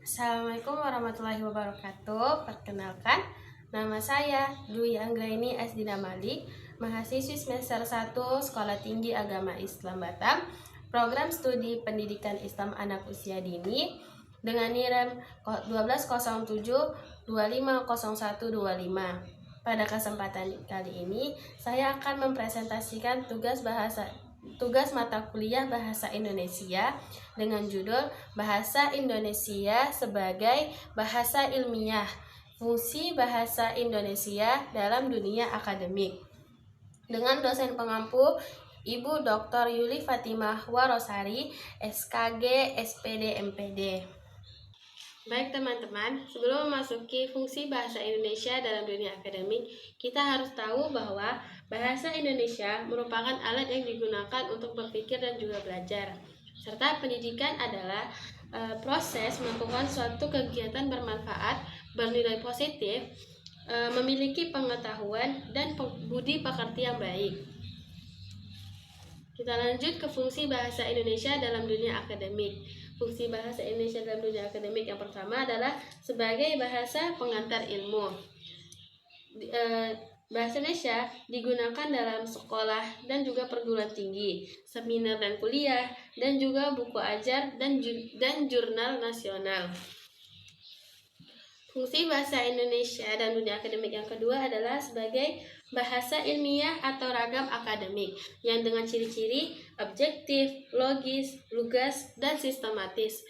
Assalamualaikum warahmatullahi wabarakatuh. Perkenalkan, nama saya Dwi Anggraini Asdina Malik, mahasiswi semester 1 Sekolah Tinggi Agama Islam Batam, program studi Pendidikan Islam Anak Usia Dini dengan NIREM 1207250125. Pada kesempatan kali ini, saya akan mempresentasikan tugas mata kuliah Bahasa Indonesia dengan judul Bahasa Indonesia sebagai Bahasa Ilmiah, Fungsi Bahasa Indonesia dalam Dunia Akademik, dengan dosen pengampu Ibu Dr. Yuli Fatimah Warosari, SKG, SPD, MPD. Baik teman-teman, sebelum memasuki fungsi bahasa Indonesia dalam dunia akademik, kita harus tahu bahwa bahasa Indonesia merupakan alat yang digunakan untuk berpikir dan juga belajar. Serta pendidikan adalah proses melakukan suatu kegiatan bermanfaat, bernilai positif, memiliki pengetahuan dan budi pekerti yang baik. Kita lanjut ke fungsi bahasa Indonesia dalam dunia akademik. Fungsi bahasa Indonesia dalam dunia akademik yang pertama adalah sebagai bahasa pengantar ilmu. Bahasa Indonesia digunakan dalam sekolah dan juga perguruan tinggi, seminar dan kuliah, dan juga buku ajar dan jurnal nasional. Fungsi bahasa Indonesia dalam dunia akademik yang kedua adalah sebagai bahasa ilmiah atau ragam akademik yang dengan ciri-ciri objektif, logis, lugas, dan sistematis,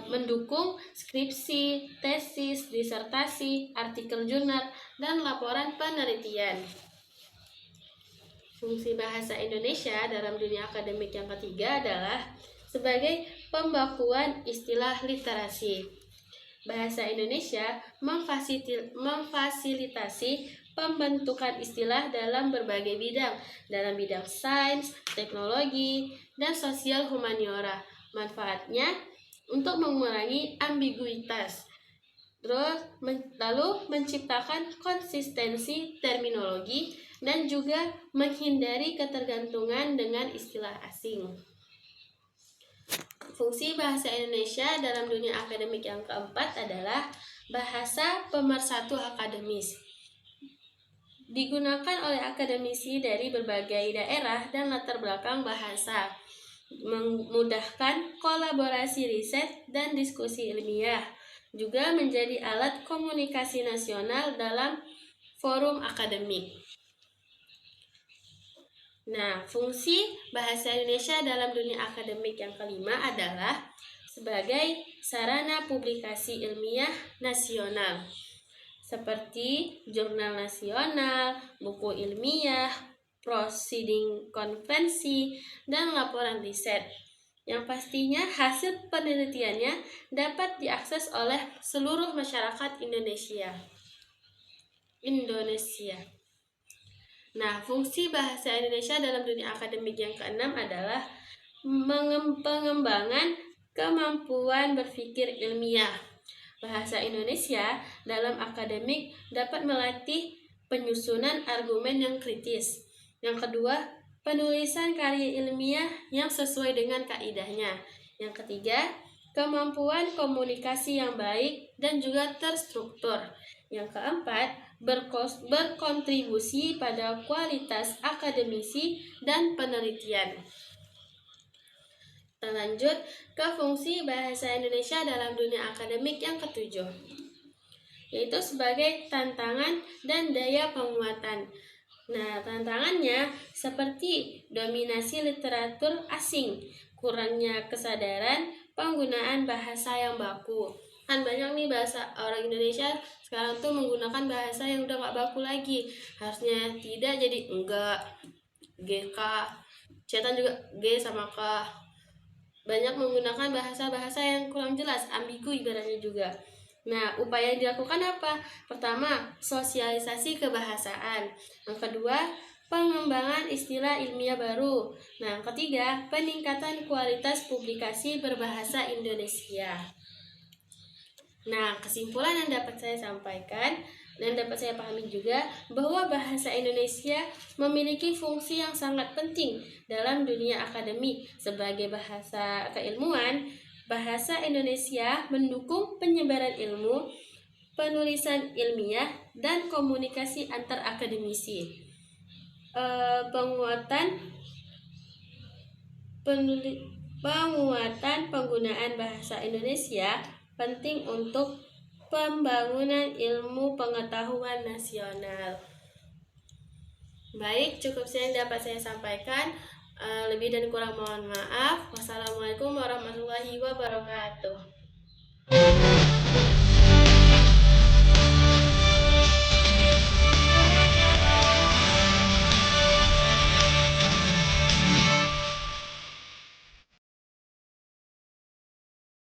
mendukung skripsi, tesis, disertasi, artikel jurnal, dan laporan penelitian. Fungsi bahasa Indonesia dalam dunia akademik yang ketiga adalah sebagai pembakuan istilah literasi. Bahasa Indonesia memfasilitasi pembentukan istilah dalam berbagai bidang, dalam bidang sains, teknologi, dan sosial humaniora. Manfaatnya untuk mengurangi ambiguitas, lalu menciptakan konsistensi terminologi, dan juga menghindari ketergantungan dengan istilah asing. Fungsi bahasa Indonesia dalam dunia akademik yang keempat adalah bahasa pemersatu akademis. Digunakan oleh akademisi dari berbagai daerah dan latar belakang bahasa, memudahkan kolaborasi riset dan diskusi ilmiah, juga menjadi alat komunikasi nasional dalam forum akademik. Nah, fungsi bahasa Indonesia dalam dunia akademik yang kelima adalah sebagai sarana publikasi ilmiah nasional, seperti jurnal nasional, buku ilmiah, proceeding konvensi, dan laporan riset, yang pastinya hasil penelitiannya dapat diakses oleh seluruh masyarakat Indonesia. Nah, fungsi bahasa Indonesia dalam dunia akademik yang keenam adalah pengembangan kemampuan berpikir ilmiah. Bahasa Indonesia dalam akademik dapat melatih penyusunan argumen yang kritis. Yang kedua, penulisan karya ilmiah yang sesuai dengan kaidahnya. Yang ketiga, kemampuan komunikasi yang baik dan juga terstruktur. Yang keempat, berkontribusi pada kualitas akademisi dan penelitian. Kita lanjut ke fungsi bahasa Indonesia dalam dunia akademik yang ketujuh, yaitu sebagai tantangan dan daya penguatan. Nah, tantangannya seperti dominasi literatur asing, kurangnya kesadaran penggunaan bahasa yang baku. Kan banyak nih bahasa orang Indonesia sekarang tuh menggunakan bahasa yang udah gak baku lagi. Harusnya tidak jadi enggak, GK, cetan juga G sama K. Banyak menggunakan bahasa-bahasa yang kurang jelas, ambigu ibaratnya juga. Nah, upaya yang dilakukan apa? Pertama, sosialisasi kebahasaan. Yang kedua, pengembangan istilah ilmiah baru. Nah, yang ketiga, peningkatan kualitas publikasi berbahasa Indonesia. Nah, kesimpulan yang dapat saya sampaikan dan dapat saya pahami juga bahwa bahasa Indonesia memiliki fungsi yang sangat penting dalam dunia akademik sebagai bahasa keilmuan Bahasa Indonesia mendukung penyebaran ilmu, penulisan ilmiah, dan komunikasi antar akademisi. Penguatan penggunaan bahasa Indonesia penting untuk pembangunan ilmu pengetahuan nasional. Baik, cukup sekian dapat saya sampaikan. Lebih dan kurang mohon maaf. Wassalamualaikum warahmatullahi wabarakatuh.